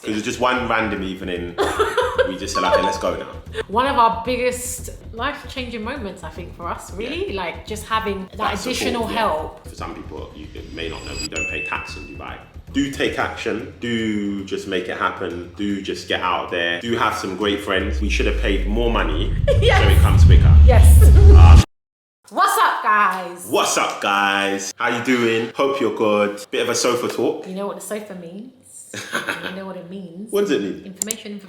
It was just one random evening. We just said, okay, let's go now. One of our biggest life-changing moments, I think, for us, really, like just having that additional help. For some people, you may not know, we don't pay tax in Dubai. Do take action, do just make it happen, do just get out there, do have some great friends. We should have paid more money so it comes quicker. Yes. What's up, guys? What's up, guys? How you doing? Hope you're good. Bit of a sofa talk. You know what the sofa means? You know what it means? What does it mean? Information.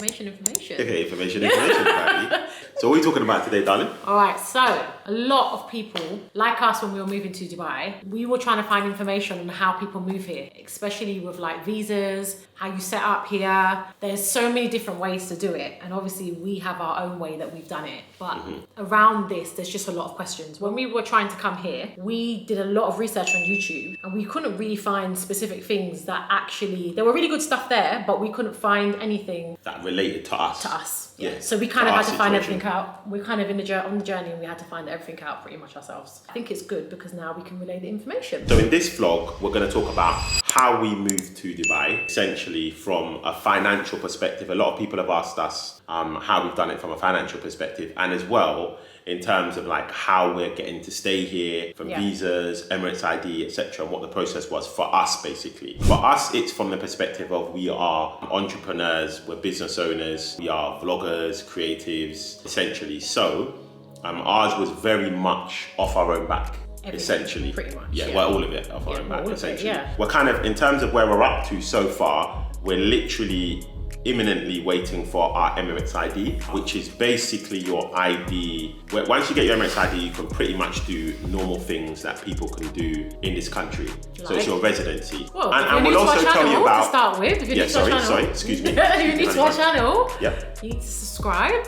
Okay, information, apparently. So what are we talking about today, darling? All right, so a lot of people, like us when we were moving to Dubai, we were trying to find information on how people move here, especially with like visas, how you set up here. There's so many different ways to do it. And obviously we have our own way that we've done it. But around this, there's just a lot of questions. When we were trying to come here, we did a lot of research on YouTube and we couldn't really find specific things that actually, there were really good stuff there, but we couldn't find anything that related to us. Yeah. So we kind of had to find everything out. We're kind of on the journey and we had to find everything out pretty much ourselves. I think it's good because now we can relay the information. So in this vlog, we're going to talk about how we moved to Dubai, essentially from a financial perspective. A lot of people have asked us how we've done it from a financial perspective, and as well in terms of like how we're getting to stay here, from visas, Emirates ID, etc., and what the process was for us, basically. For us, it's from the perspective of we are entrepreneurs, we're business owners, we are vloggers, creatives, essentially. So ours was very much off our own back. Everything, essentially. Pretty much. Yeah, well, all of it off our own back, essentially. It, We're kind of, in terms of where we're up to so far, we're literally imminently waiting for our Emirates ID, which is basically your ID. Where once you get your Emirates ID, you can pretty much do normal things that people can do in this country. Like? So it's your residency. Well, and we'll also tell you about. To start with, if you're new to our channel, excuse me. If you're new to our channel, you need to subscribe,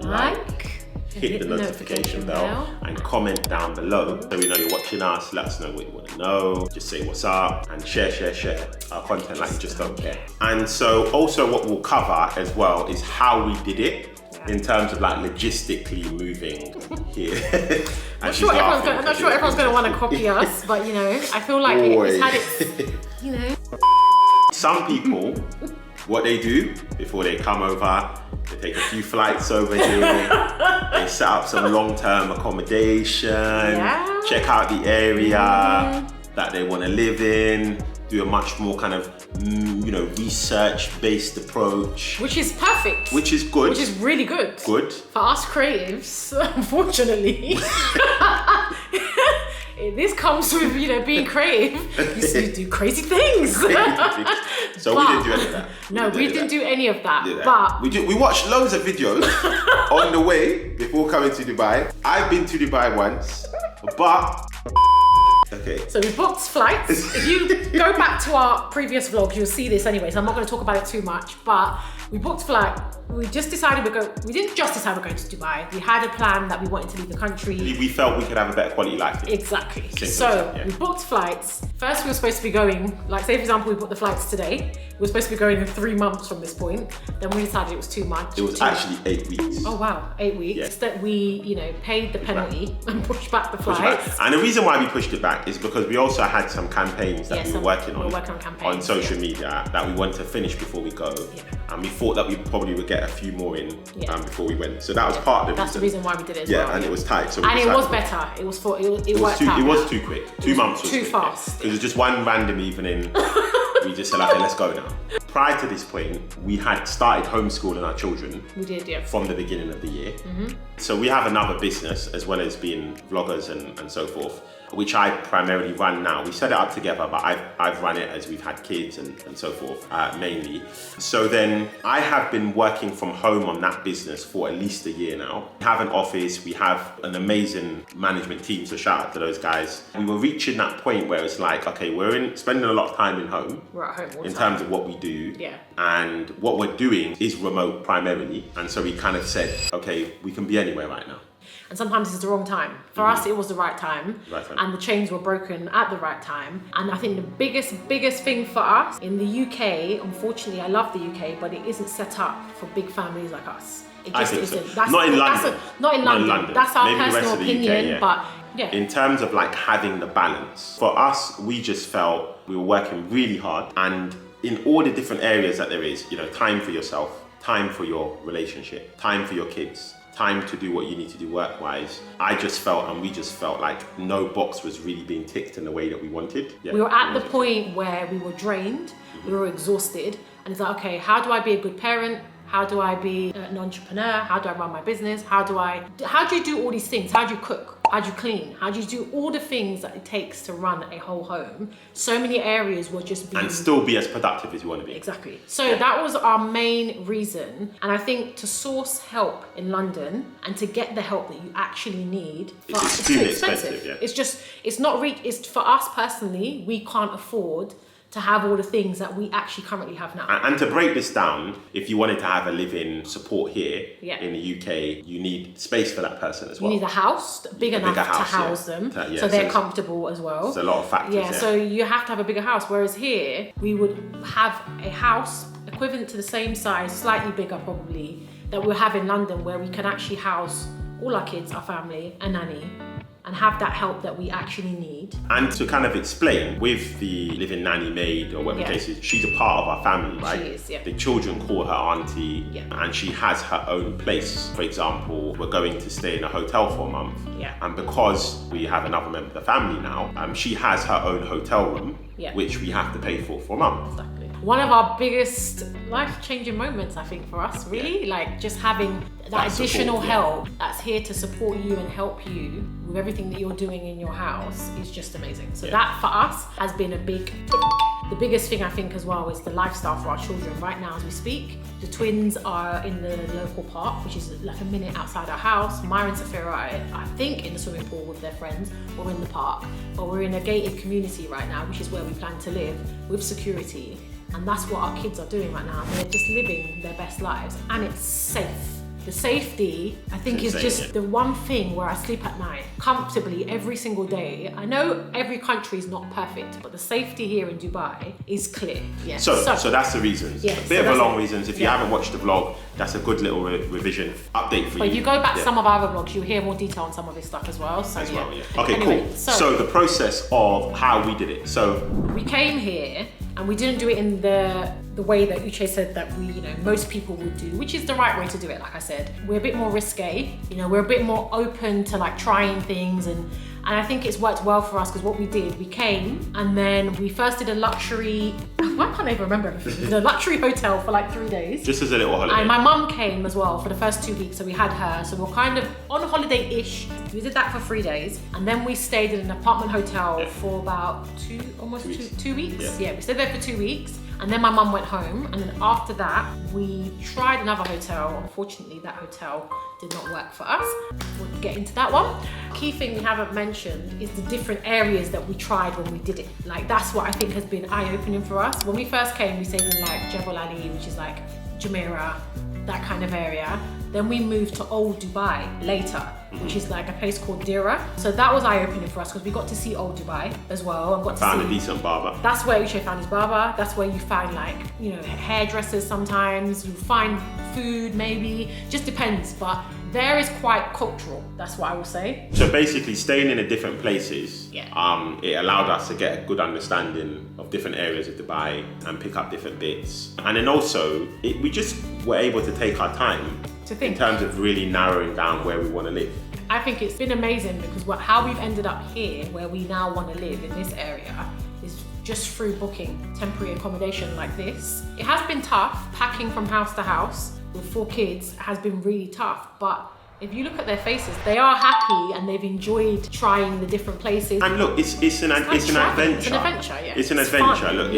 like. Hit the notification bell and comment down below so we know you're watching us. Let us know what you want to know. Just say what's up and share our content like you just don't care. And so also what we'll cover as well is how we did it in terms of like logistically moving here. I'm not sure everyone's going to want to copy us, but you know, I feel like it's had its, you know. Some people, what they do before they come over, they take a few flights over here, they set up some long-term accommodation, check out the area that they want to live in, do a much more kind of, research-based approach. Which is perfect. Which is good. Which is really good. Good. For us creatives, unfortunately. This comes with, being creative. You do crazy things. So we didn't do any of that. No, we didn't do any of that. But we watched loads of videos on the way before coming to Dubai. I've been to Dubai once, but okay. So we booked flights. If you go back to our previous vlogs, you'll see this anyway, so I'm not going to talk about it too much, but we booked flight. We just decided we didn't just decide we're going to Dubai. We had a plan that we wanted to leave the country. We felt we could have a better quality life here. Exactly. We booked flights. First we were supposed to be going, like say for example, we booked the flights today. We were supposed to be going in 3 months from this point. Then we decided it was too much. It was actually 8 weeks. Oh wow, 8 weeks. Yes. That we, paid the penalty and pushed back the flights. And the reason why we pushed it back is because we also had some campaigns that we were working on social media that we wanted to finish before we go. Yeah. And we thought that we probably would get a few more in before we went. So that was part of the That's the reason why we did it as well. And it was tight. So it was better. It was it worked out. It was too quick. 2 months was too fast. It was just one random evening. We just said, okay, let's go now. Prior to this point, we had started homeschooling our children. We did, yeah. From the beginning of the year. So we have another business as well as being vloggers and so forth, which I primarily run now. We set it up together, but I've run it as we've had kids and so forth, mainly. So then I have been working from home on that business for at least a year now. We have an office, we have an amazing management team, so shout out to those guys. We were reaching that point where it's like, okay, we're spending a lot of time in home. We're at home all the in time. Terms of what we do. Yeah. And what we're doing is remote primarily. And so we kind of said, okay, we can be anywhere right now. And sometimes it's the wrong time. For us, it was the right time. And the chains were broken at the right time. And I think the biggest thing for us in the UK, unfortunately, I love the UK, but it isn't set up for big families like us. It just isn't. So. Not in London. Not in London. That's our personal opinion, UK, but yeah. In terms of like having the balance, for us, we just felt we were working really hard and in all the different areas that there is, time for yourself, time for your relationship, time for your kids, time to do what you need to do work-wise. We just felt like no box was really being ticked in the way that we wanted. We were at the point where we were drained, we were exhausted, and it's like, okay, how do I be a good parent? How do I be an entrepreneur? How do I run my business? How do you do all these things? How do you cook? How do you clean? How do you do all the things that it takes to run a whole home? So many areas were just being... And still be as productive as you want to be. Exactly. So that was our main reason. And I think to source help in London and to get the help that you actually need... It's extremely expensive, yeah. It's for us personally, we can't afford to have all the things that we actually currently have now. And to break this down, if you wanted to have a living support here in the UK, you need space for that person as well. You need a house big enough to house them, so they're comfortable as well. There's a lot of factors there. So you have to have a bigger house, whereas here, we would have a house equivalent to the same size, slightly bigger probably, that we'll have in London, where we can actually house all our kids, our family, a nanny, and have that help that we actually need. And to kind of explain, with the living nanny maid or whatever the case is, she's a part of our family, right? She is, yeah. The children call her auntie, and she has her own place. For example, we're going to stay in a hotel for a month, and because we have another member of the family now, she has her own hotel room, which we have to pay for a month. Exactly. One of our biggest life-changing moments, I think, for us, really, like just having that additional help that's here to support you and help you with everything that you're doing in your house is just amazing. So that for us has been a big tick. The biggest thing I think as well is the lifestyle for our children. Right now as we speak, the twins are in the local park, which is like a minute outside our house. Myra and Safira are, I think, in the swimming pool with their friends or in the park. But we're in a gated community right now, which is where we plan to live with security. And that's what our kids are doing right now. They're just living their best lives, and it's safe. The safety, I think, is just the one thing where I sleep at night comfortably every single day. I know every country is not perfect, but the safety here in Dubai is clear. Yeah. So that's the reasons. A bit of a long reasons. If you haven't watched the vlog, that's a good little revision update for you. But if you go back to some of our other vlogs, you'll hear more detail on some of this stuff as well. So, Okay, anyway, cool. So the process of how we did it. So we came here and we didn't do it in the way that Uche said that most people would do, which is the right way to do it. Like I said, we're a bit more risque, we're a bit more open to like trying things, and I think it's worked well for us, because what we did, we came and then we first did a luxury, why can't I even remember everything? We did a luxury hotel for like 3 days. Just as a little holiday. And my mum came as well for the first 2 weeks, so we had her. So we're kind of on holiday-ish. We did that for 3 days. And then we stayed in an apartment hotel for about two weeks. Yeah, we stayed there for 2 weeks. And then my mum went home, and then after that, we tried another hotel. Unfortunately, that hotel did not work for us. We'll get into that one. Key thing we haven't mentioned is the different areas that we tried when we did it. Like, that's what I think has been eye-opening for us. When we first came, we stayed in like Jebel Ali, which is like Jumeirah, that kind of area. Then we moved to Old Dubai later, which is like a place called Dira. So that was eye-opening for us, because we got to see Old Dubai as well. And found a decent barber. That's where Uche found his barber. That's where you find like, hairdressers sometimes. You find food maybe, just depends. But there is quite cultural, that's what I will say. So basically, staying in the different places, it allowed us to get a good understanding of different areas of Dubai and pick up different bits. And then also, we just were able to take our time to think in terms of really narrowing down where we want to live. I think it's been amazing, because how we've ended up here, where we now want to live in this area, is just through booking temporary accommodation like this. It has been tough, packing from house to house with 4 kids has been really tough, but if you look at their faces, they are happy and they've enjoyed trying the different places. And look, it's an adventure. It's an adventure, yeah. It's an adventure. Fun. Look,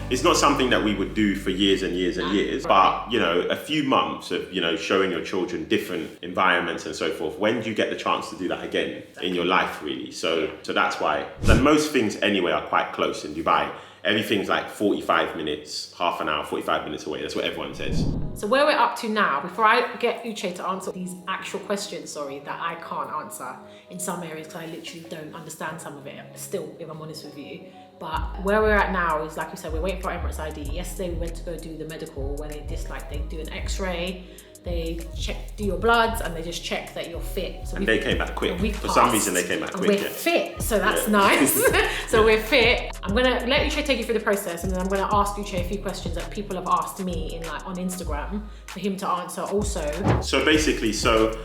it's not something that we would do for years and years and years. But a few months of showing your children different environments and so forth. When do you get the chance to do that again in your life, really? So that's why. And most things anyway are quite close in Dubai. Everything's like 45 minutes, half an hour, 45 minutes away. That's what everyone says. So where we're up to now, before I get Uche to answer these actual questions, that I can't answer in some areas, because I literally don't understand some of it still, if I'm honest with you. But where we're at now is, like you said, we're waiting for Emirates ID. Yesterday we went to go do the medical, where they do an x-ray. They do your bloods, and they just check that you're fit. So and they came back quick. For passed, some reason, they came back quick. We're fit, so that's nice. So we're fit. I'm gonna let Uche take you through the process, and then I'm gonna ask Uche a few questions that people have asked me on Instagram for him to answer also. So basically,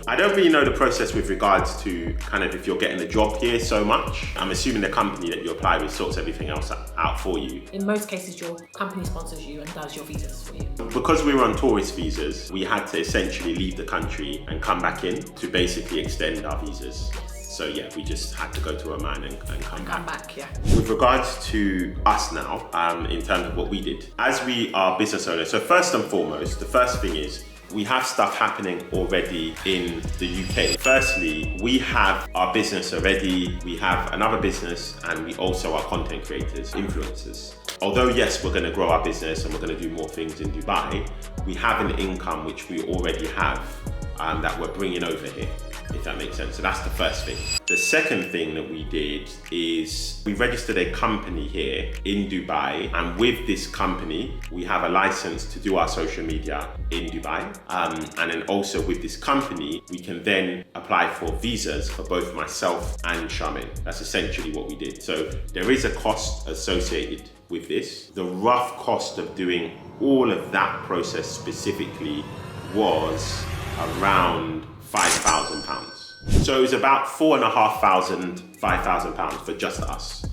I don't really know the process with regards to kind of if you're getting a job here so much. I'm assuming the company that you apply with sorts everything else out for you. In most cases, your company sponsors you and does your visas for you. Because we were on tourist visas, we had to essentially leave the country and come back in to basically extend our visas. So yeah, we just had to go to Oman and come back. Yeah. With regards to us now, in terms of what we did, as we are business owners, so first and foremost, the first thing is we have stuff happening already in the UK. Firstly, we have our business already, we have another business, and we also are content creators, influencers. Although yes, we're gonna grow our business and we're gonna do more things in Dubai, we have an income which we already have that we're bringing over here, if that makes sense. So that's the first thing. The second thing that we did is we registered a company here in Dubai, and with this company, we have a license to do our social media in Dubai. And then also with this company, we can then apply for visas for both myself and Charmaine. That's essentially what we did. So there is a cost associated with this. The rough cost of doing all of that process specifically was around £5,000. So it was about £4,500, £5,000 for just us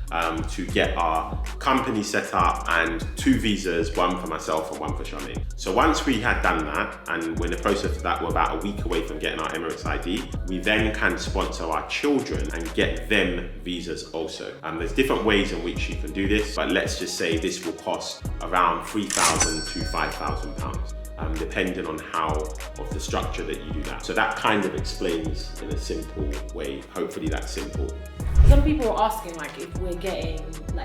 to get our company set up, and 2 visas, one for myself and one for Charmaine. So once we had done that, and we're in the process of that, we're about a week away from getting our Emirates ID, we then can sponsor our children and get them visas also. There's different ways in which you can do this, but let's just say this will cost around £3,000 to £5,000. Depending on how of the structure that you do that. So that kind of explains in a simple way. Hopefully that's simple. Some people are asking if we're getting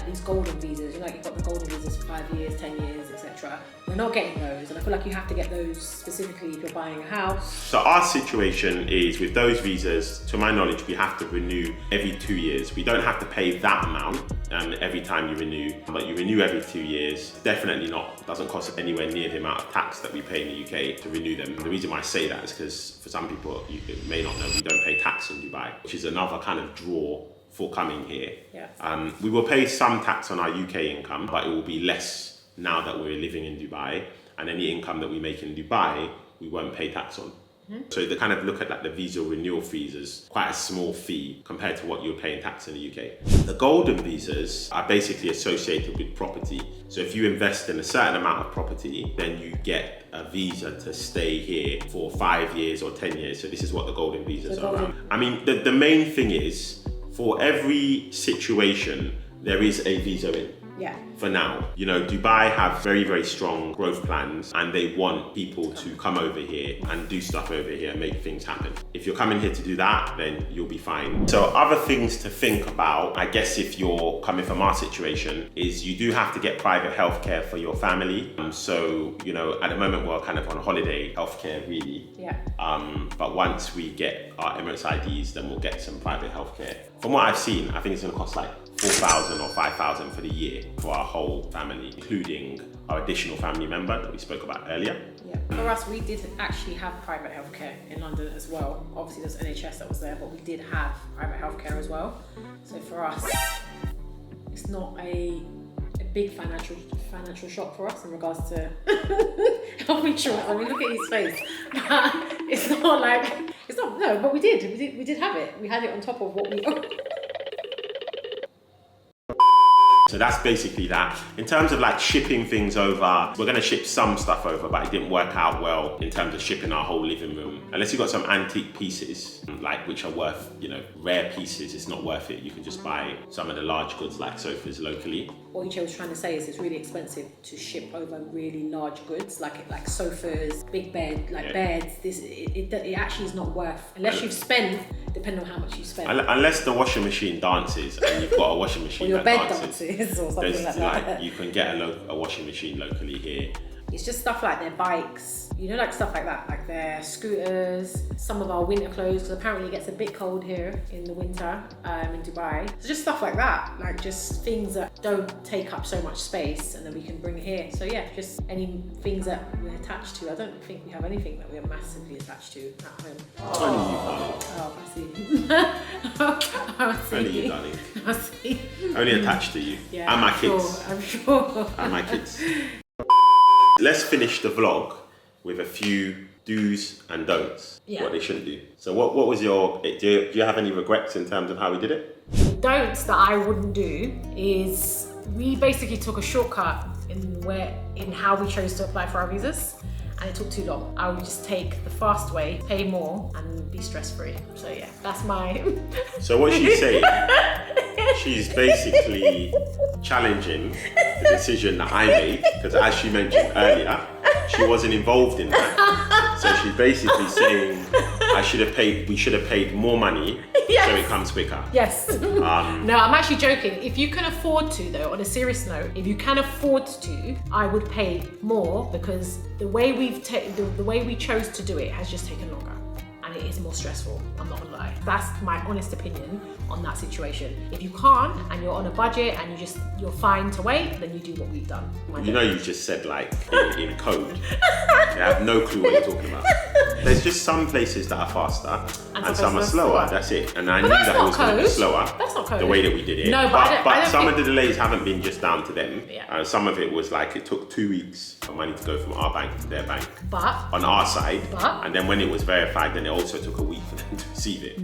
these golden visas, you've got the golden visas for 5 years, 10 years, etc. We're not getting those, and I feel like you have to get those specifically if you're buying a house. So our situation is with those visas, to my knowledge, we have to renew every 2 years. We don't have to pay that amount every time you renew, but you renew every 2 years. Definitely doesn't cost anywhere near the amount of tax that we pay in the UK to renew them. The reason why I say that is because for some people, you may not know, we don't pay tax in Dubai, which is another kind of draw for coming here. Yeah. We will pay some tax on our UK income, but it will be less now that we're living in Dubai, and any income that we make in Dubai, we won't pay tax on. So they kind of look at the visa renewal fees as quite a small fee compared to what you're paying tax in the UK. The golden visas are basically associated with property. So if you invest in a certain amount of property, then you get a visa to stay here for 5 years or 10 years. So this is what the golden visas are around. I mean, the main thing is, for every situation, there is a visa in. Yeah. For now, Dubai have very, very strong growth plans, and they want people to come over here and do stuff over here and make things happen. If you're coming here to do that, then you'll be fine. So other things to think about, I guess, if you're coming from our situation, is you do have to get private healthcare for your family. So, at the moment we're kind of on holiday healthcare really. Yeah. But once we get our Emirates IDs, then we'll get some private healthcare. From what I've seen, I think it's gonna cost 4,000 or 5,000 for the year for our whole family, including our additional family member that we spoke about earlier. Yeah. For us, we did actually have private healthcare in London as well. Obviously, there's NHS that was there, but we did have private healthcare as well. So for us, it's not a big financial shock for us in regards to health insurance. I mean, look at his face. But we did have it. We had it on top of what we owned. So that's basically that. In terms of shipping things over, we're gonna ship some stuff over, but it didn't work out well in terms of shipping our whole living room. Unless you've got some antique pieces, which are worth, rare pieces, it's not worth it. You can just buy some of the large goods like sofas locally. What Uche was trying to say is it's really expensive to ship over really large goods, like sofas, big beds. It actually is not worth, unless you've spent, depending on how much you spend. Unless the washing machine dances and you've got a washing machine or your that bed dances. Or something like that. You can get a washing machine locally here. It's just stuff like their bikes, you know, like stuff like that, like their scooters, some of our winter clothes, because apparently it gets a bit cold here in the winter in Dubai. So just stuff like that, like just things that don't take up so much space and then we can bring it here. So yeah, just any things that we're attached to. I don't think we have anything that we are massively attached to at home. Only you, darling. Oh, I see. I see. Only you, darling. I see. Only attached to you. Yeah, And my kids. I'm sure. And my kids. Let's finish the vlog with a few do's and don'ts. Yeah. What they shouldn't do. So what was your, do you have any regrets in terms of how we did it? The don'ts that I wouldn't do is we basically took a shortcut in how we chose to apply for our visas, and it took too long. I would just take the fast way, pay more, and be stress-free. So yeah, that's my... So what she's saying, she's basically challenging the decision that I made, because as she mentioned earlier, she wasn't involved in that. So she's basically saying we should have paid more money so it comes quicker. Yes. No, I'm actually joking. If you can afford to, though, on a serious note, if you can afford to, I would pay more, because the way we chose to do it has just taken longer. And it is more stressful, I'm not gonna lie. That's my honest opinion on that situation. If you can't, and you're on a budget, and you're fine to wait, then you do what we've done. You know, you just said like in code. They have no clue what you're talking about. There's just some places that are faster and some are slower. That's it. And I knew that it was going to be slower. That's not code. The way that we did it. No, but some of the delays haven't been just down to them. Yeah. Some of it was like it took 2 weeks for money to go from our bank to their bank. But on our side. But and then when it was verified, then it also took a week for them to receive it.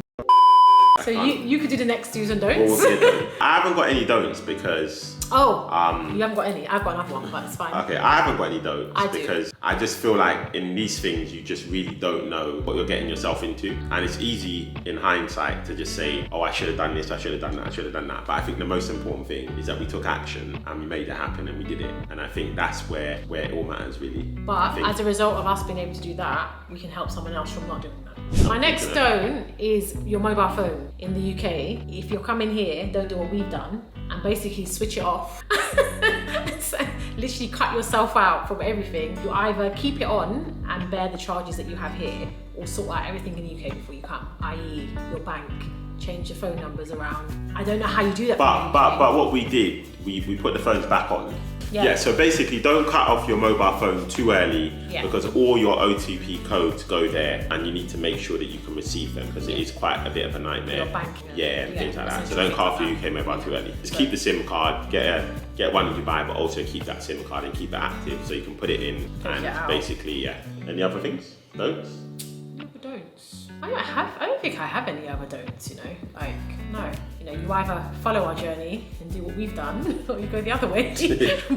So you could do the next do's and don'ts. Well, I haven't got any don'ts because... you haven't got any. I've got another one, but it's fine. Okay, I haven't got any don'ts because do. I just feel like in these things you just really don't know what you're getting yourself into, and it's easy in hindsight to just say, oh, I should have done this, I should have done that, I should have done that. But I think the most important thing is that we took action and we made it happen and we did it, and I think that's where it all matters really. But as a result of us being able to do that, we can help someone else from not doing that. My next don't is your mobile phone in the UK. If you're coming here, don't do what we've done and basically switch it off. So literally cut yourself out from everything. You either keep it on and bear the charges that you have here, or sort out everything in the UK before you come, i.e. your bank, change your phone numbers around. I don't know how you do that. But what we did, we put the phones back on. Yeah, so basically don't cut off your mobile phone too early because all your OTP codes go there and you need to make sure that you can receive them because it is quite a bit of a nightmare. Your bank. And things like that. So don't cut off your UK mobile too early. Just keep the SIM card, get one in Dubai, but also keep that SIM card and keep it active so you can put it in and basically, Any other things? Don'ts? Don'ts. I don't think I have any other don'ts, you know, like, no. You know, you either follow our journey and do what we've done, or you go the other way.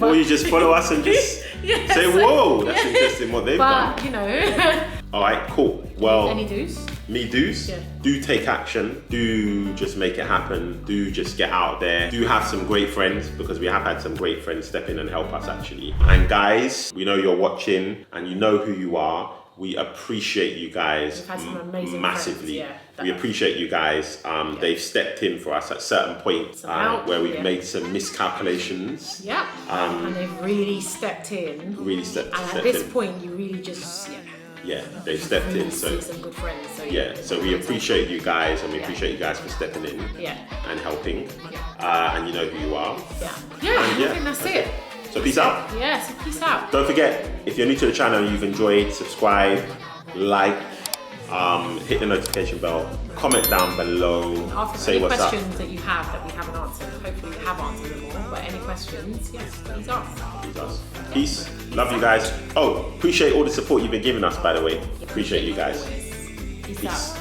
Or you just follow us and just say, whoa, that's interesting what they've done. But, you know. All right, cool. Well, any do's? Me do's? Yeah. Do take action. Do just make it happen. Do just get out there. Do have some great friends, because we have had some great friends step in and help us actually. And guys, we know you're watching and you know who you are. We appreciate you guys massively. We appreciate you guys. They've stepped in for us at certain points where we've made some miscalculations. And they've really stepped in. And at this point, you really just, they've stepped in. So some good friends. So we appreciate you guys, and we appreciate you guys for stepping in and helping. And you know who you are. I think that's it. So peace out. So peace out. Don't forget, if you're new to the channel and you've enjoyed, subscribe, like, hit the notification bell, comment down below, say what's up. Any questions that you have that we haven't answered. Hopefully we have answered them all, but any questions, please ask. Peace. Love you guys. Oh, appreciate all the support you've been giving us, by the way. Appreciate you guys. Peace out.